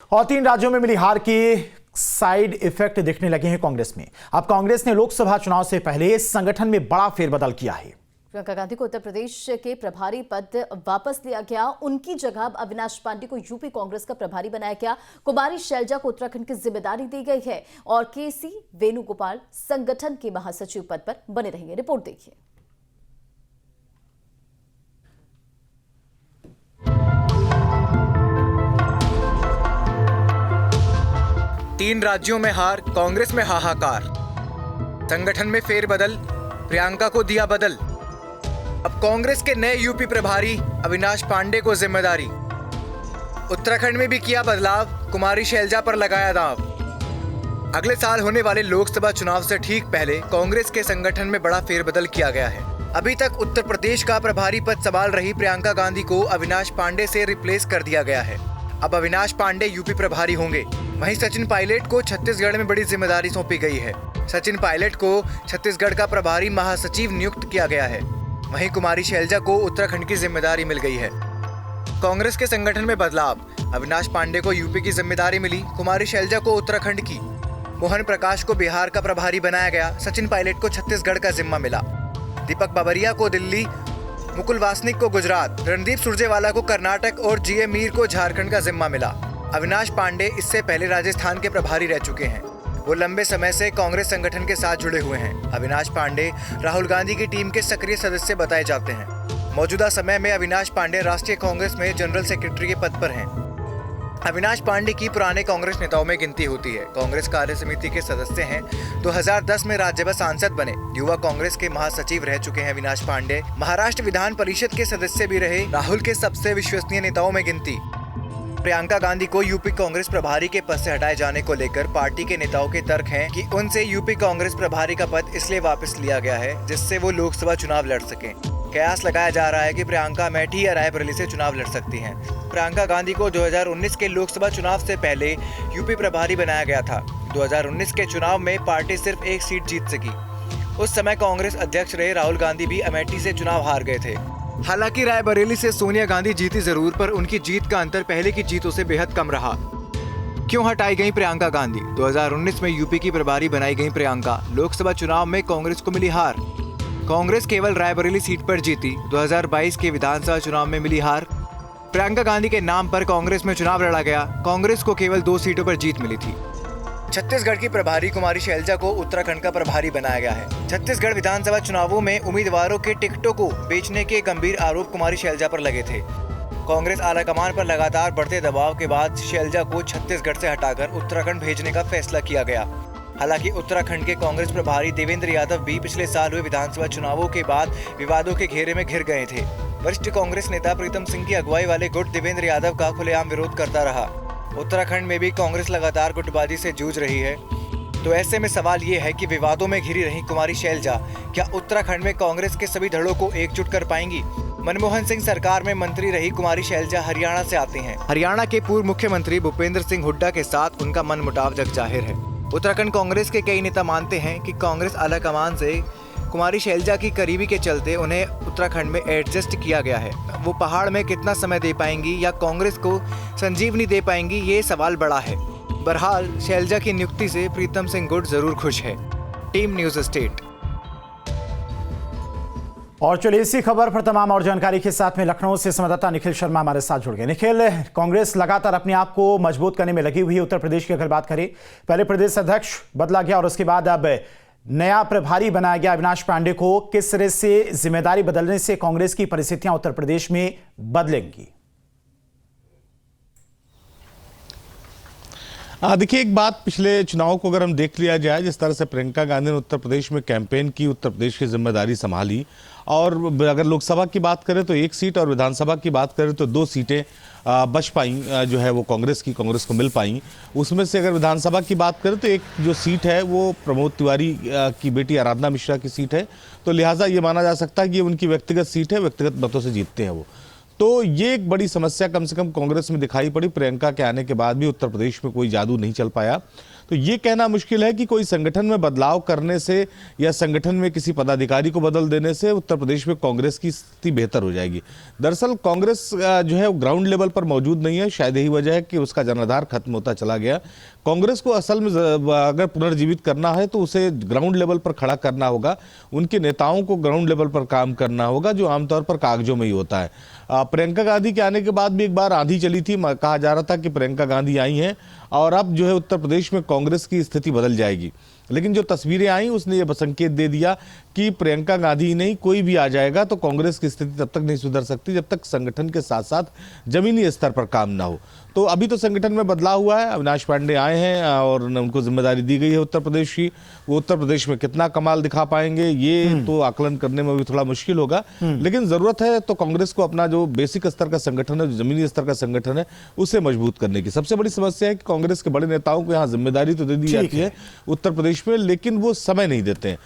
और 3 राज्यों में मिली हार के साइड इफेक्ट दिखने लगे हैं कांग्रेस में। अब कांग्रेस ने लोकसभा चुनाव से पहले संगठन में बड़ा फेरबदल किया है। प्रियंका गांधी को उत्तर प्रदेश के प्रभारी पद वापस लिया गया। उनकी जगह अब अविनाश पांडे को यूपी कांग्रेस का प्रभारी बनाया गया। कुमारी शैलजा को उत्तराखंड की जिम्मेदारी दी गई है और केसी वेणुगोपाल संगठन के महासचिव पद पर बने रहेंगे। रिपोर्ट देखिए। तीन राज्यों में हार, कांग्रेस में हाहाकार। संगठन में फेरबदल, प्रियंका को दिया बदल। अब कांग्रेस के नए यूपी प्रभारी अविनाश पांडे को जिम्मेदारी। उत्तराखंड में भी किया बदलाव, कुमारी शैलजा पर लगाया दांव। अगले साल होने वाले लोकसभा चुनाव से ठीक पहले कांग्रेस के संगठन में बड़ा फेरबदल किया गया है। अभी तक उत्तर प्रदेश का प्रभारी पद संभाल रही प्रियंका गांधी को अविनाश पांडे से रिप्लेस कर दिया गया है। अब अविनाश पांडे यूपी प्रभारी होंगे। वहीं सचिन पायलट को छत्तीसगढ़ में बड़ी जिम्मेदारी सौंपी गई है। सचिन पायलट को छत्तीसगढ़ का प्रभारी महासचिव नियुक्त किया गया है। वहीं कुमारी शैलजा को उत्तराखंड की जिम्मेदारी मिल गई है। कांग्रेस के संगठन में बदलाव, अविनाश पांडे को यूपी की जिम्मेदारी मिली, कुमारी शैलजा को उत्तराखंड की। मोहन प्रकाश को बिहार का प्रभारी बनाया गया, सचिन पायलट को छत्तीसगढ़ का जिम्मा मिला। दीपक बाबरिया को दिल्ली, मुकुल वासनिक को गुजरात, रणदीप सुरजेवाला को कर्नाटक और जीए मीर को झारखंड का जिम्मा मिला। अविनाश पांडे इससे पहले राजस्थान के प्रभारी रह चुके हैं। वो लंबे समय से कांग्रेस संगठन के साथ जुड़े हुए हैं। अविनाश पांडे राहुल गांधी की टीम के सक्रिय सदस्य बताए जाते हैं। मौजूदा समय में अविनाश पांडे राष्ट्रीय कांग्रेस में जनरल सेक्रेटरी के पद पर हैं। अविनाश पांडे की पुराने कांग्रेस नेताओं में गिनती होती है। कांग्रेस कार्य समिति के सदस्य हैं। 2010 में राज्यसभा सांसद बने। युवा कांग्रेस के महासचिव रह चुके हैं अविनाश पांडे। महाराष्ट्र विधान परिषद के सदस्य भी रहे। राहुल के सबसे विश्वसनीय नेताओं में गिनती। प्रियंका गांधी को यूपी कांग्रेस प्रभारी के पद से हटाए जाने को लेकर पार्टी के नेताओं के तर्क हैं कि उनसे यूपी कांग्रेस प्रभारी का पद इसलिए वापस लिया गया है जिससे वो लोकसभा चुनाव लड़ सकें। कयास लगाया जा रहा है कि प्रियंका अमेठी या रायबरेली से चुनाव लड़ सकती हैं। प्रियंका गांधी को 2019 के लोकसभा चुनाव से पहले यूपी प्रभारी बनाया गया था। 2019 के चुनाव में पार्टी सिर्फ एक सीट जीत सकी। उस समय कांग्रेस अध्यक्ष रहे राहुल गांधी भी अमेठी से चुनाव हार गए थे। हालांकि रायबरेली से सोनिया गांधी जीती जरूर, पर उनकी जीत का अंतर पहले की जीतों से बेहद कम रहा। क्यों हटाई गई प्रियंका गांधी? 2019 में यूपी की प्रभारी बनाई गई प्रियंका। लोकसभा चुनाव में कांग्रेस को मिली हार। कांग्रेस केवल रायबरेली सीट पर जीती। 2022 के विधानसभा चुनाव में मिली हार। प्रियंका गांधी के नाम पर कांग्रेस में चुनाव लड़ा गया। कांग्रेस को केवल 2 सीटों पर जीत मिली थी। छत्तीसगढ़ की प्रभारी कुमारी शैलजा को उत्तराखंड का प्रभारी बनाया गया है। छत्तीसगढ़ विधानसभा चुनावों में उम्मीदवारों के टिकटों को बेचने के गंभीर आरोप कुमारी शैलजा पर लगे थे। कांग्रेस आलाकमान पर लगातार बढ़ते दबाव के बाद शैलजा को छत्तीसगढ़ से हटाकर उत्तराखंड भेजने का फैसला किया गया। हालांकि उत्तराखंड के कांग्रेस प्रभारी देवेंद्र यादव भी पिछले साल हुए विधानसभा चुनावों के बाद विवादों के घेरे में घिर गए थे। वरिष्ठ कांग्रेस नेता प्रीतम सिंह की अगुवाई वाले गुट देवेंद्र यादव का खुलेआम विरोध करता रहा। उत्तराखंड में भी कांग्रेस लगातार गुटबाजी से जूझ रही है। तो ऐसे में सवाल ये है कि विवादों में घिरी रही कुमारी शैलजा क्या उत्तराखंड में कांग्रेस के सभी धड़ों को एकजुट कर पाएंगी? मनमोहन सिंह सरकार में मंत्री रही कुमारी शैलजा हरियाणा से आती हैं। हरियाणा के पूर्व मुख्यमंत्री भूपेंद्र सिंह हुड्डा के साथ उनका मनमुटाव जग जाहिर है। उत्तराखंड कांग्रेस के कई नेता मानते हैं कि कांग्रेस आलाकमान से कुमारी शैलजा की करीबी के चलते उन्हें उत्तराखंड में एडजस्ट किया गया है। वो पहाड़ में कितना समय दे पाएंगी या कांग्रेस को संजीवनी दे पाएंगी, ये सवाल बड़ा है। बहरहाल शैलजा की नियुक्ति से प्रीतम सिंह गुट जरूर खुश है। Team news state. और चलिए इसी खबर पर तमाम और जानकारी के साथ में लखनऊ से संवाददाता निखिल शर्मा हमारे साथ जुड़ गए। निखिल, कांग्रेस लगातार अपने आप को मजबूत करने में लगी हुई है। उत्तर प्रदेश की अगर बात करें, पहले प्रदेश अध्यक्ष बदला गया और उसके बाद अब नया प्रभारी बनाया गया अविनाश पांडे को। किस तरह से जिम्मेदारी बदलने से कांग्रेस की परिस्थितियां उत्तर प्रदेश में बदलेंगी? देखिए, एक बात, पिछले चुनाव को अगर हम देख लिया जाए, जिस तरह से प्रियंका गांधी ने उत्तर प्रदेश में कैंपेन की, उत्तर प्रदेश की जिम्मेदारी संभाली, और अगर लोकसभा की बात करें तो 1 सीट और विधानसभा की बात करें तो 2 सीटें बच पाई, जो है वो कांग्रेस को मिल पाई। उसमें से अगर विधानसभा की बात करें तो एक जो सीट है वो प्रमोद तिवारी की बेटी आराधना मिश्रा की सीट है। तो लिहाजा ये माना जा सकता है कि ये उनकी व्यक्तिगत सीट है, व्यक्तिगत मतों से जीतते हैं वो। तो ये एक बड़ी समस्या कम से कम कांग्रेस में दिखाई पड़ी। प्रियंका के आने के बाद भी उत्तर प्रदेश में कोई जादू नहीं चल पाया। तो ये कहना मुश्किल है कि कोई संगठन में बदलाव करने से या संगठन में किसी पदाधिकारी को बदल देने से उत्तर प्रदेश में कांग्रेस की स्थिति बेहतर हो जाएगी। दरअसल कांग्रेस जो है वो ग्राउंड लेवल पर मौजूद नहीं है। शायद यही वजह है कि उसका जनाधार खत्म होता चला गया। कांग्रेस को असल में अगर पुनर्जीवित करना है तो उसे ग्राउंड लेवल पर खड़ा करना होगा। उनके नेताओं को ग्राउंड लेवल पर काम करना होगा, जो आमतौर पर कागजों में ही होता है। प्रियंका गांधी के आने के बाद भी एक बार आंधी चली थी। कहा जा रहा था कि प्रियंका गांधी आई हैं और अब जो है उत्तर प्रदेश में कांग्रेस की स्थिति बदल जाएगी, लेकिन जो तस्वीरें आई उसने ये संकेत दे दिया कि प्रियंका गांधी नहीं, कोई भी आ जाएगा तो कांग्रेस की स्थिति तब तक नहीं सुधर सकती जब तक संगठन के साथ साथ जमीनी स्तर पर काम ना हो। तो अभी तो संगठन में बदलाव हुआ है, अविनाश पांडे आए हैं और उनको जिम्मेदारी दी गई है उत्तर प्रदेश की। वो उत्तर प्रदेश में कितना कमाल दिखा पाएंगे ये तो आकलन करने में भी थोड़ा मुश्किल होगा, लेकिन जरूरत है तो कांग्रेस को अपना जो बेसिक स्तर का संगठन है, जो जमीनी स्तर का संगठन है, उसे मजबूत करने की। सबसे बड़ी समस्या है कि कांग्रेस के बड़े नेताओं को यहाँ जिम्मेदारी तो दे दी जाती है उत्तर प्रदेश में, लेकिन वो समय नहीं देते हैं।